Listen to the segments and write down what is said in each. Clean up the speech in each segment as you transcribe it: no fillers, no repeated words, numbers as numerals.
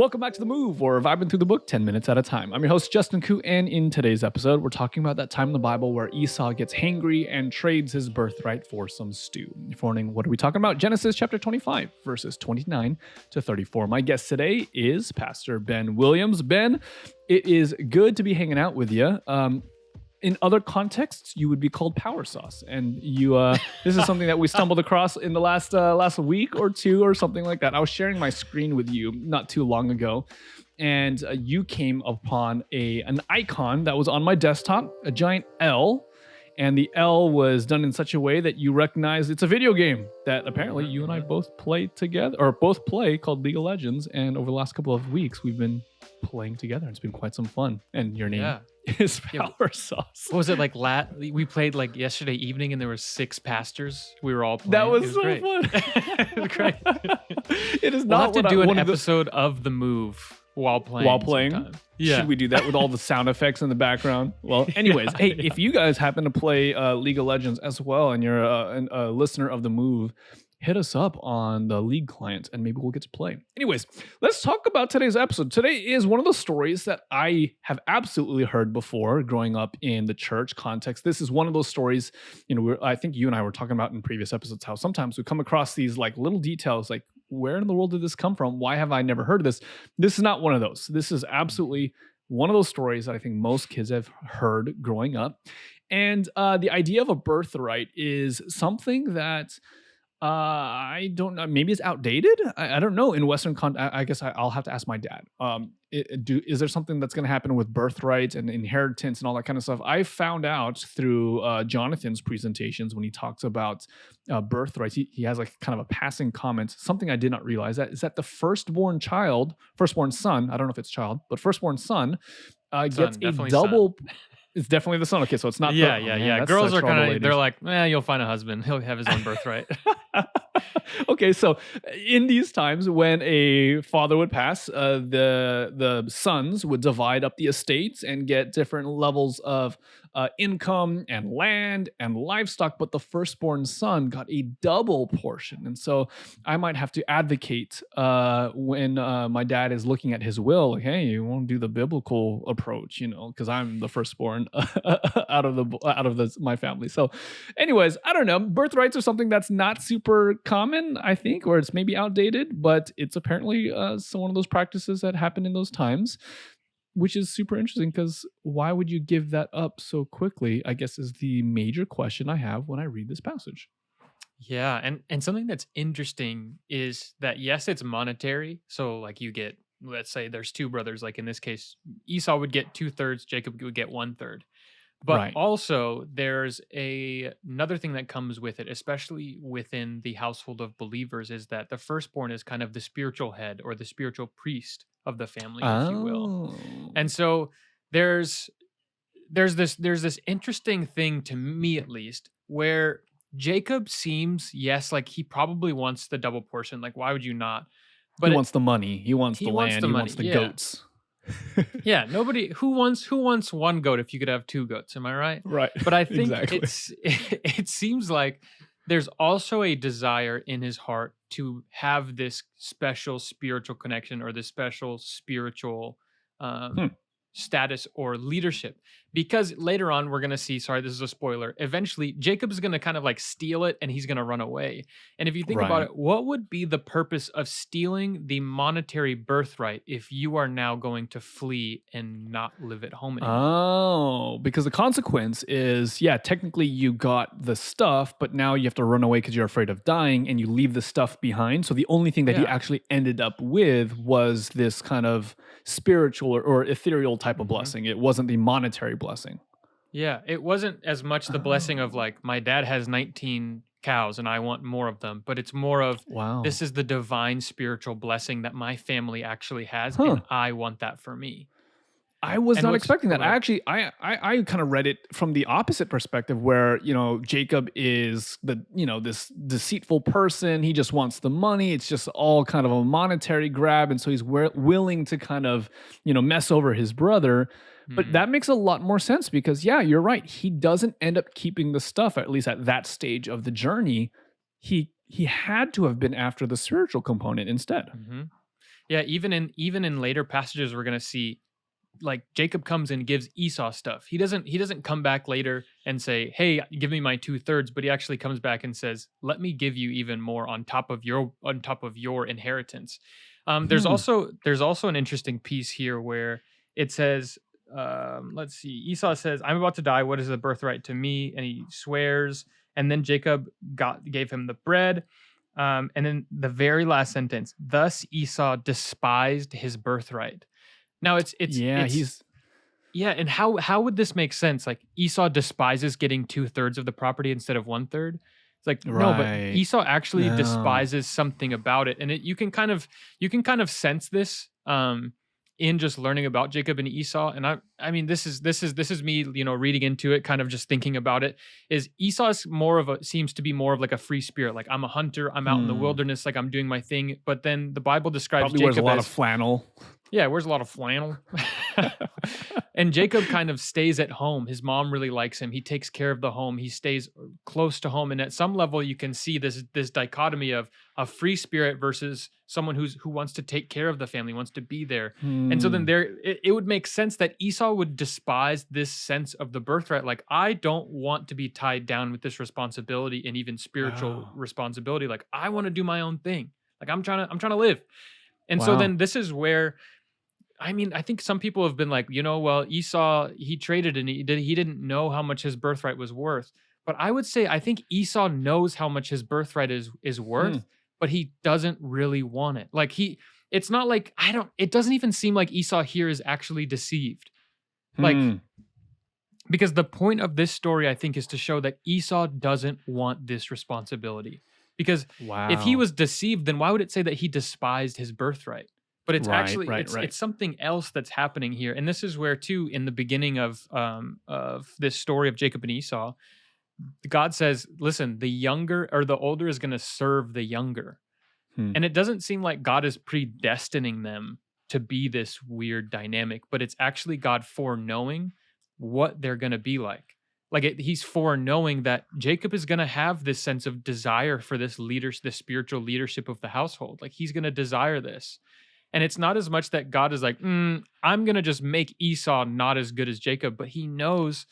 Welcome back to The Move, or vibing through the book 10 minutes at a time. I'm your host, Justin Koo, and in today's episode, we're talking about that time in the Bible where Esau gets hangry and trades his birthright for some stew. For warning, what are we talking about? Genesis chapter 25, verses 29 to 34. My guest today is Pastor Ben Williams. Ben, it is good to be hanging out with you. In other contexts, you would be called Power Sauce, and you. This is something that we stumbled across in the last week or two, or something like that. I was sharing my screen with you not too long ago, and you came upon an icon that was on my desktop, a giant L, and the L was done in such a way that you recognize it's a video game that apparently you and I both play together, or both play, called League of Legends. And over the last couple of weeks, we've been playing together. It's been quite some fun. And your name is Power Sauce. What was it like? We played like yesterday evening, and there were 6 pastors. We were all playing. That was so great. fun. It was great. It is We'll not have to do an episode of The Move while playing. Sometime. Yeah. Should we do that with all the sound effects in the background? Well, anyways, if you guys happen to play League of Legends as well, and you're a listener of The Move, hit us up on the League client and maybe we'll get to play. Anyways, let's talk about today's episode. Today is one of those stories that I have absolutely heard before growing up in the church context. This is one of those stories, I think you and I were talking about in previous episodes, how sometimes we come across these like little details, like where in the world did this come from? Why have I never heard of this? This is not one of those. This is absolutely one of those stories that I think most kids have heard growing up. And the idea of a birthright is something that I don't know. Maybe it's outdated. I don't know. In Western I guess I'll have to ask my dad. Is there something that's going to happen with birthright and inheritance and all that kind of stuff? I found out through Jonathan's presentations when he talks about birthright. He has like kind of a passing comment. Something I did not realize is that the firstborn son. I don't know if it's child, but firstborn son gets a double. Son. It's definitely the son. Okay, so it's not. Yeah. Girls are kind of. They're like, you'll find a husband. He'll have his own birthright. Okay, so in these times when a father would pass, the sons would divide up the estates and get different levels of income and land and livestock, but the firstborn son got a double portion. And so I might have to advocate when my dad is looking at his will, like, hey, you won't do the biblical approach, because I'm the firstborn out of my family. So anyways, I don't know. Birthrights are something that's not super common, I think, or it's maybe outdated, but it's apparently one of those practices that happened in those times, which is super interesting because why would you give that up so quickly, I guess, is the major question I have when I read this passage. Yeah, and something that's interesting is that, yes, it's monetary. So like you get, let's say there's 2 brothers, like in this case, Esau would get 2/3, Jacob would get 1/3. But also there's another thing that comes with it, especially within the household of believers, is that the firstborn is kind of the spiritual head or the spiritual priest of the family, if you will. And so there's this interesting thing, to me at least, where Jacob seems, yes, like he probably wants the double portion. Like, why would you not? But he wants the money. He wants the land. He wants the goats. Yeah, who wants 1 goat if you could have 2 goats? Am I right? Right. But I think exactly. it seems like there's also a desire in his heart to have this special spiritual connection or this special spiritual status or leadership, because later on we're going to see, sorry, this is a spoiler, eventually Jacob's going to kind of like steal it and he's going to run away. And if you think about it, what would be the purpose of stealing the monetary birthright if you are now going to flee and not live at home anymore? Oh, because the consequence is, technically you got the stuff, but now you have to run away because you're afraid of dying and you leave the stuff behind. So the only thing that he actually ended up with was this kind of spiritual or ethereal type of blessing. It wasn't the monetary blessing. Yeah, it wasn't as much the blessing of like, my dad has 19 cows and I want more of them, but it's more of, this is the divine spiritual blessing that my family actually has, and I want that for me. I was not expecting that. I kind of read it from the opposite perspective, where Jacob is this deceitful person. He just wants the money. It's just all kind of a monetary grab, and so he's willing to kind of mess over his brother. But that makes a lot more sense because you're right. He doesn't end up keeping the stuff, at least at that stage of the journey. He had to have been after the spiritual component instead. Yeah, even in later passages we're going to see like Jacob comes and gives Esau stuff. He doesn't come back later and say, "Hey, give me my 2/3," but he actually comes back and says, "Let me give you even more on top of your inheritance." Hmm. There's also an interesting piece here where it says, let's see, Esau says, "I'm about to die. What is the birthright to me?" And he swears, and then Jacob gave him the bread. And then the very last sentence, thus Esau despised his birthright. Now Yeah, it's he's yeah, and how would this make sense? Like Esau despises getting 2/3 of the property instead of 1/3. It's like no, but right. Esau actually No. despises something about it, and you can kind of sense this in just learning about Jacob and Esau. And I mean this is me reading into it, kind of just thinking about it. Is Esau is seems to be more of like a free spirit. Like I'm a hunter, I'm out in the Hmm. wilderness, like I'm doing my thing. But then the Bible describes Probably wears a Jacob lot of as flannel. yeah, wears a lot of flannel. And Jacob kind of stays at home. His mom really likes him. He takes care of the home. He stays close to home. And at some level, you can see this dichotomy of a free spirit versus someone who wants to take care of the family, wants to be there. And so then Hmm. it would make sense that Esau would despise this sense of the birthright. Like, I don't want to be tied down with this responsibility and even spiritual Wow. responsibility. Like, I want to do my own thing. Like I'm trying to live. And so Wow. then this is where I mean, I think some people have been like, well, Esau, he traded and he didn't know how much his birthright was worth. But I would say I think Esau knows how much his birthright is Hmm. worth, but he doesn't really want it. Like it's not like I don't it doesn't even seem like Esau here is actually deceived. Like Hmm. because the point of this story I think is to show that Esau doesn't want this responsibility. Because if he Wow. was deceived, then why would it say that he despised his birthright? But it's Right. actually Right. it's Right. something else that's happening here. And this is where too in the beginning of this story of Jacob and Esau, God says, "Listen, the younger or the older is going to serve the younger." Hmm. And it doesn't seem like God is predestining them to be this weird dynamic, but it's actually God foreknowing what they're going to be like. He's foreknowing that Jacob is going to have this sense of desire for this spiritual leadership of the household. Like he's going to desire this. And it's not as much that God is like, I'm going to just make Esau not as good as Jacob, but he knows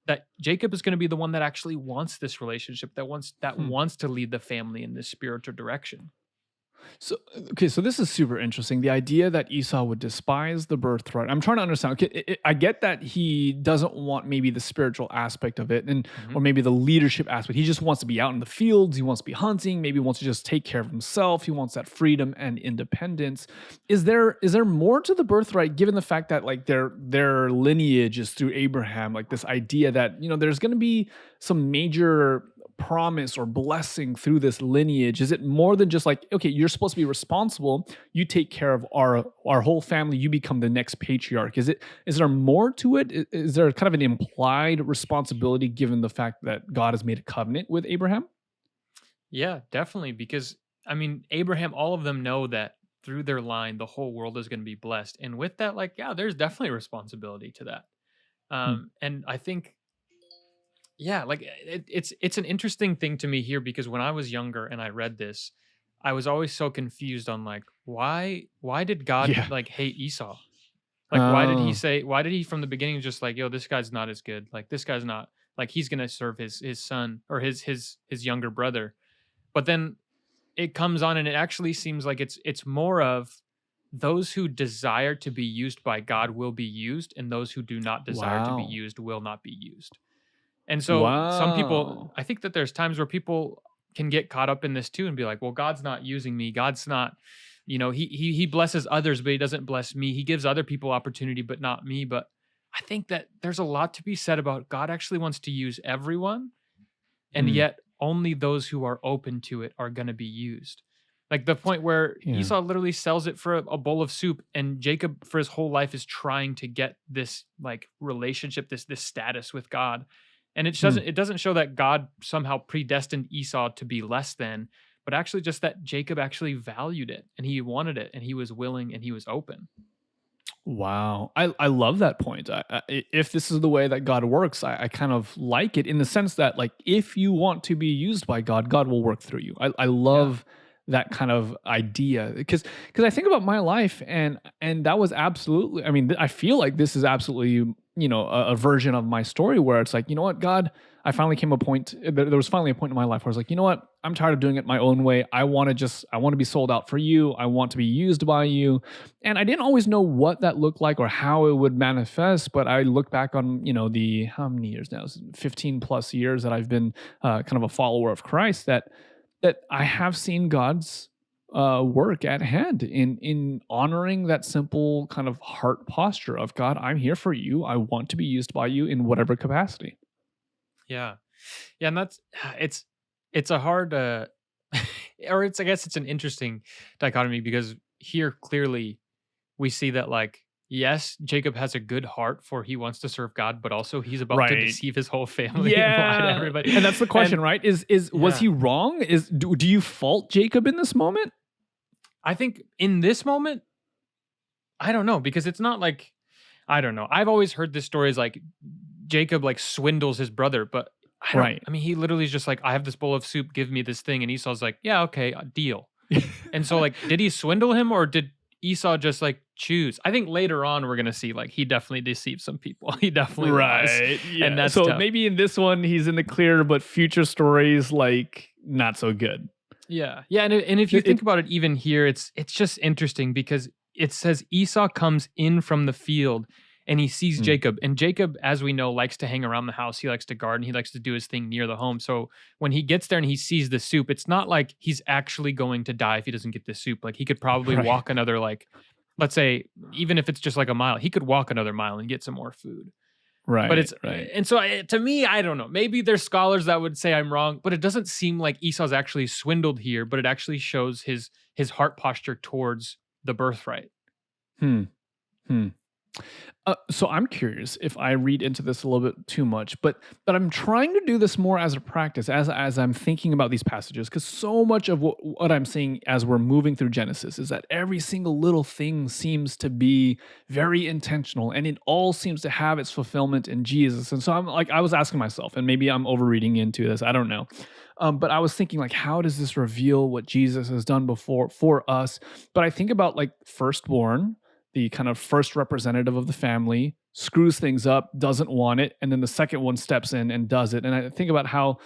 that Jacob is going to be the one that actually wants this relationship, that Hmm. wants to lead the family in this spiritual direction. So okay, so this is super interesting. The idea that Esau would despise the birthright. I'm trying to understand. Okay, I get that he doesn't want maybe the spiritual aspect of it, and Mhm. or maybe the leadership aspect. He just wants to be out in the fields. He wants to be hunting. Maybe wants to just take care of himself. He wants that freedom and independence. Is there more to the birthright, given the fact that like their lineage is through Abraham? Like this idea that there's going to be some major promise or blessing through this lineage? Is it more than just like, okay, you're supposed to be responsible, you take care of our whole family, you become the next patriarch? Is there more to it? Is there kind of an implied responsibility given the fact that God has made a covenant with Abraham? Yeah, definitely. Because I mean, Abraham, all of them know that through their line, the whole world is going to be blessed. And with that, like, yeah, there's definitely a responsibility to that. Hmm. And I think, yeah, like it's an interesting thing to me here because when I was younger and I read this, I was always so confused on like why did God Yeah. like hate Esau? Like Oh. why did he from the beginning just like, yo, this guy's not as good. Like this guy's not like he's gonna serve his son or his younger brother. But then it comes on and it actually seems like it's more of those who desire to be used by God will be used, and those who do not desire to be Wow. used will not be used. And so some people, Wow. I think that there's times where people can get caught up in this too and be like, well, God's not using me. God's not, he blesses others, but he doesn't bless me. He gives other people opportunity, but not me. But I think that there's a lot to be said about God actually wants to use everyone, and Hmm. yet only those who are open to it are going to be used. Like the point where Yeah. Esau literally sells it for a bowl of soup, and Jacob for his whole life is trying to get this like relationship, this status with God. And Hmm. it doesn't show that God somehow predestined Esau to be less than, but actually just that Jacob actually valued it and he wanted it and he was willing and he was open. Wow. I love that point. If this is the way that God works, I kind of like it in the sense that, like, if you want to be used by God, God will work through you. I Yeah. love that kind of idea, because I think about my life, and that was absolutely, I mean, I feel like this is absolutely, a version of my story where it's like, you know what, God, I finally came a point, there was finally a point in my life where I was like, you know what, I'm tired of doing it my own way. I want to be sold out for you. I want to be used by you. And I didn't always know what that looked like or how it would manifest, but I look back on, the, how many years now, 15 plus years that I've been kind of a follower of Christ, that I have seen God's work at hand in honoring that simple kind of heart posture of, God, I'm here for you. I want to be used by you in whatever capacity. Yeah. Yeah, and that's it's a hard or I guess it's an interesting dichotomy, because here clearly we see that, like, yes, Jacob has a good heart for he wants to serve God, but also he's about to Right. deceive his whole family and lie to Yeah. everybody. And that's the question, And right? Is was yeah, he wrong? Do you fault Jacob in this moment? I think in this moment, I don't know, because it's not like, I don't know. I've always heard this story as like Jacob like swindles his brother, but Right. I mean, he literally is just like, I have this bowl of soup, give me this thing. And Esau's like, yeah, okay, deal. And so, like, did he swindle him, or did Esau just like choose? I think later on we're gonna see like he definitely deceived some people. He definitely lies, Right. Yeah. and that's So tough. maybe in this one he's in the clear, but future stories like not so good. Yeah, yeah, and if you It, think it- about it, even here, it's just interesting because it says Esau comes in from the field and he sees Hmm. Jacob, and Jacob, as we know, likes to hang around the house. He likes to garden. He likes to do his thing near the home. So when he gets there and he sees the soup, it's not like he's actually going to die if he doesn't get the soup. Like, he could probably Right. walk another, like, let's say, even if it's just like a mile, he could walk another mile and get some more food. Right. But it's right. and so to me, I don't know. Maybe there's scholars that would say I'm wrong, but it doesn't seem like Esau's actually swindled here. But it actually shows his heart posture towards the birthright. Hmm. Hmm. So I'm curious if I read into this a little bit too much, but I'm trying to do this more as a practice as I'm thinking about these passages, because so much of what I'm seeing as we're moving through Genesis is that every single little thing seems to be very intentional, and it all seems to have its fulfillment in Jesus. And so I'm like, I was asking myself, and maybe I'm overreading into this, I don't know. But I was thinking, like, how does this reveal what Jesus has done before for us? But I think about like firstborn, the kind of first representative of the family, screws things up, doesn't want it, and then the second one steps in and does it. And I think about how,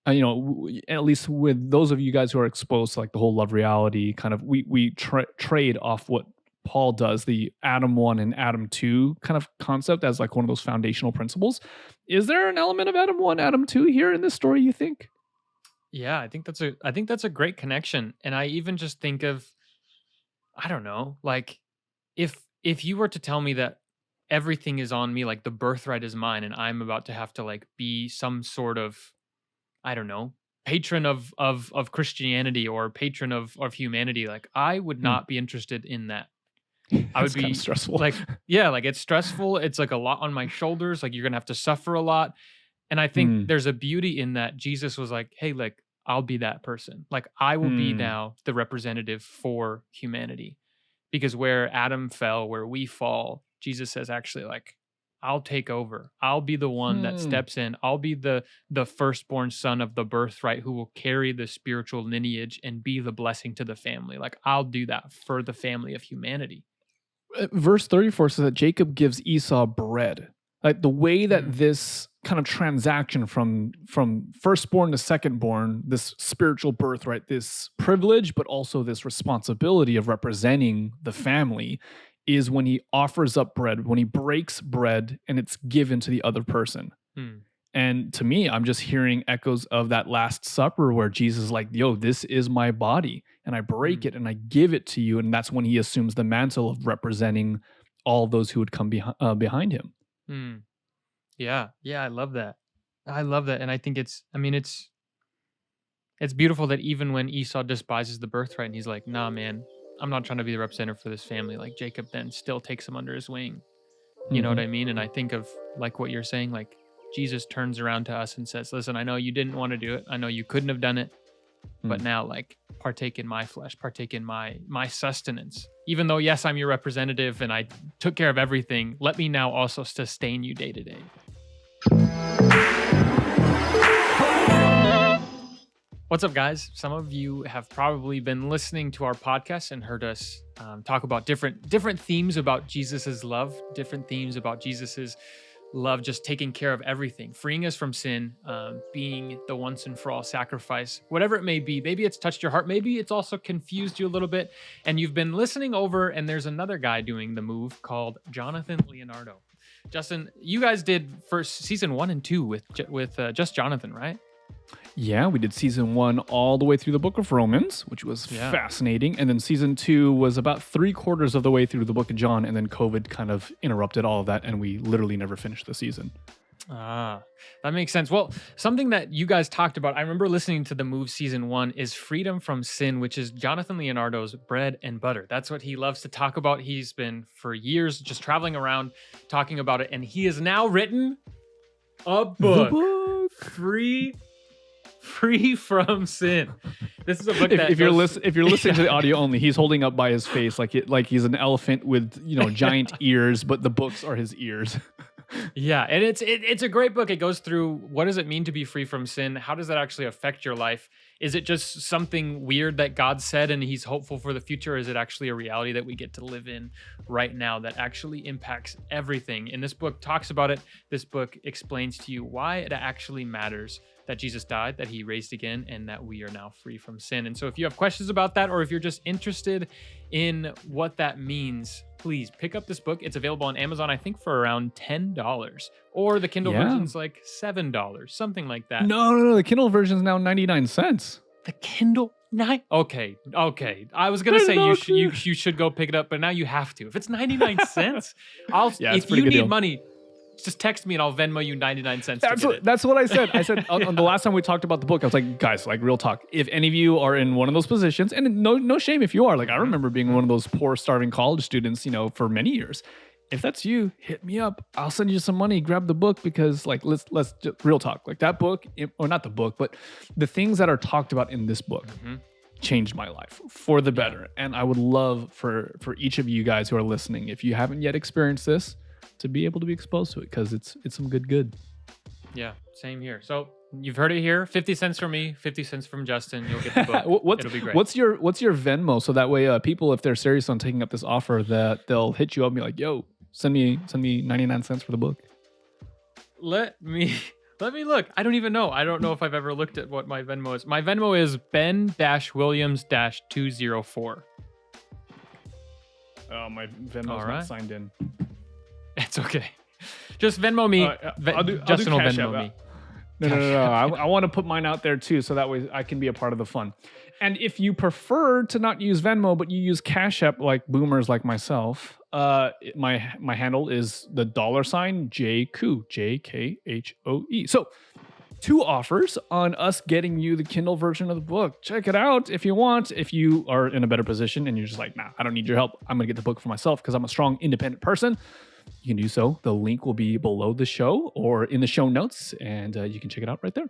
at least with those of you guys who are exposed to like the whole love reality kind of, we trade off what Paul does, the Adam 1 and Adam 2 kind of concept as like one of those foundational principles. Is there an element of Adam 1, Adam 2 here in this story, you think? Yeah, I think that's a great connection. And I even just think of, I don't know, like, if you were to tell me that everything is on me, like the birthright is mine, and I'm about to have to like be some sort of, I don't know, patron of Christianity or patron of humanity, like, I would Hmm. not be interested in that. I would It's kind of be stressful. like, yeah, like, it's stressful. It's like a lot on my shoulders. Like, you're gonna have to suffer a lot. And I think Hmm. there's a beauty in that. Jesus was like, hey, like, I'll be that person. Like, I will be Hmm. now the representative for humanity. Because where Adam fell, where we fall, Jesus says, actually, like, I'll take over. I'll be the one that Hmm. steps in. I'll be the firstborn son of the birthright who will carry the spiritual lineage and be the blessing to the family. Like, I'll do that for the family of humanity. Verse 34 says that Jacob gives Esau bread. Like the way that Mm. this kind of transaction from firstborn to secondborn, this spiritual birthright, this privilege, but also this responsibility of representing the family, is when he offers up bread, when he breaks bread and it's given to the other person. Hmm. And to me, I'm just hearing echoes of that Last Supper where Jesus is like, yo, this is my body, and I break Hmm. it and I give it to you. And that's when he assumes the mantle of representing all those who would come behind him. Hmm. Yeah. Yeah. I love that. I love that. And I think it's beautiful that even when Esau despises the birthright and he's like, nah, man, I'm not trying to be the representative for this family, like, Jacob then still takes him under his wing. You know what Mhm. I mean? And I think of like what you're saying, like, Jesus turns around to us and says, listen, I know you didn't want to do it. I know you couldn't have done it, but Mm. now, like, partake in my flesh, partake in my sustenance. Even though, yes, I'm your representative and I took care of everything, let me now also sustain you day to day. What's up, guys? Some of you have probably been listening to our podcast and heard us talk about different themes about Jesus's love, different themes about Jesus's love, just taking care of everything, freeing us from sin, being the once and for all sacrifice, whatever it may be. Maybe it's touched your heart. Maybe it's also confused you a little bit, and you've been listening over. And there's another guy doing the move called Jonathan Leonardo. Justin, you guys did first season 1 and 2 with just Jonathan, right? Yeah, we did season 1 all the way through the book of Romans, which was fascinating. And then season 2 was about 3/4 of the way through the book of John. And then COVID kind of interrupted all of that. And we literally never finished the season. Ah, that makes sense. Well, something that you guys talked about, I remember listening to the move season 1, is freedom from sin, which is Jonathan Leonardo's bread and butter. That's what he loves to talk about. He's been for years just traveling around talking about it. And he has now written a book. Free from sin. This is a book that if you're listening to the audio only, he's holding up by his face like he's an elephant with giant ears, but the books are his ears. Yeah, and it's a great book. It goes through what does it mean to be free from sin? How does that actually affect your life? Is it just something weird that God said and he's hopeful for the future? Or is it actually a reality that we get to live in right now that actually impacts everything? And this book talks about it. This book explains to you why it actually matters that Jesus died, that he raised again, and that we are now free from sin. And so if you have questions about that, or if you're just interested in what that means, please pick up this book. It's available on Amazon, I think, for around $10, or the Kindle version's like $7, something like that. No. The Kindle version's now 99 cents. The Kindle? Okay. I was gonna say you should go pick it up, but now you have to. If it's 99 cents, if you need money, just text me and I'll Venmo you 99 cents. That's what I said. I said on the last time we talked about the book, I was like, guys, like real talk. If any of you are in one of those positions, and no shame if you are, like I remember being one of those poor, starving college students, for many years. If that's you, hit me up. I'll send you some money. Grab the book because, like, let's just real talk. Like that book, or not the book, but the things that are talked about in this book changed my life for the better. And I would love for each of you guys who are listening, if you haven't yet experienced this, to be able to be exposed to it, because it's some good. Yeah, same here. So you've heard it here. 50 cents from me, 50 cents from Justin. You'll get the book. It'll be great. What's your Venmo? So that way people, if they're serious on taking up this offer, that they'll hit you up and be like, yo, send me 99 cents for the book. Let me look. I don't even know. I don't know if I've ever looked at what my Venmo is. My Venmo is Ben-Williams-204. Oh, my Venmo's not signed in. It's okay. Just Venmo me. Justin will Venmo me. No. I want to put mine out there too, so that way I can be a part of the fun. And if you prefer to not use Venmo, but you use Cash App like boomers like myself, my handle is the $JKHOE. JKHOE. So 2 offers on us getting you the Kindle version of the book. Check it out if you want. If you are in a better position and you're just like, nah, I don't need your help. I'm going to get the book for myself because I'm a strong, independent person. You can do so. The link will be below the show or in the show notes, and you can check it out right there.